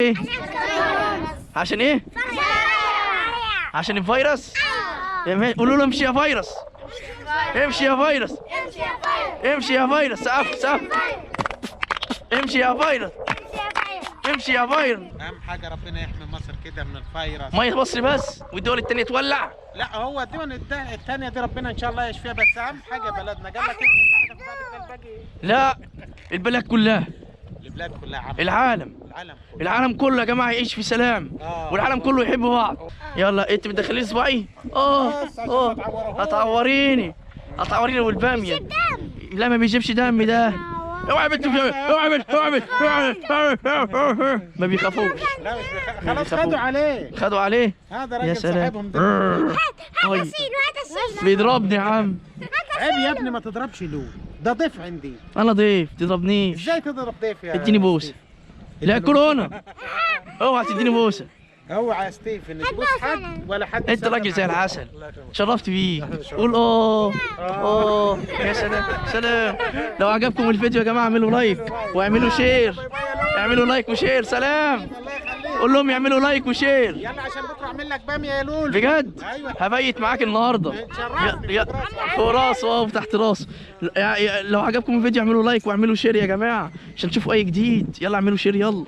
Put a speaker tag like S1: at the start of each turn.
S1: ايه؟ عشان ايه؟ عشان الفيروس؟ قولوا له امشي يا فيروس. امشي يا فيروس. امشي يا فيروس. سقف سقف. امشي يا فيروس. امشي يا فيروس.
S2: اهم حاجه ربنا يحمي مصر كده من الفيروس.
S1: ميه مصر بس والدول التانية تولع.
S2: لا هو الدول التانية دي ربنا ان شاء الله يشفيها، بس اهم حاجه بلدنا. قال لك ايه بعد الباقي؟
S1: لا البلاد كلها،
S2: البلاد كلها عم.
S1: العالم
S2: كله.
S1: العالم كله يا جماعه يعيش في سلام والعالم كله يحب بعض. يلا انت بتدخلي صباعي؟ هتعوريني والباميه. لا ما بيجيبش دم ده. اوعى يا بنت، اوعى يا بنت، اوعى يا بنت. ما بيخافوش.
S2: لا مش خلاص خدوا عليه. هذا
S1: يا
S2: راجل
S1: سلام.
S2: صاحبهم ده.
S3: هات السيل.
S1: بيضربني يا عم.
S2: عيب يا ابني ما تضربش له، ده ضيف عندي.
S1: انا ضيف تضربنيش.
S2: ازاي تضرب ضيف يا
S1: اديني بوسه. لا كورونا. اوعى تديني بوسه.
S2: اوعى يا ستيف انك تبوس حد ولا حد.
S1: انت راجل زي العسل، شرفت بيك. قول يا سلام سلام. لو عجبكم الفيديو يا جماعه اعملوا لايك واعملوا شير. اعملوا لايك وشير. سلام. قول لهم يعملوا لايك وشير.
S2: يلا عشان بكره اعمل لك باميه يا لول.
S1: بجد؟
S2: ايوه
S1: هبيت معاك النهارده. فوق راسه وتحت راسه. لو عجبكم الفيديو اعملوا لايك واعملوا شير يا جماعه عشان تشوفوا اي جديد. يلا اعملوا شير يلا.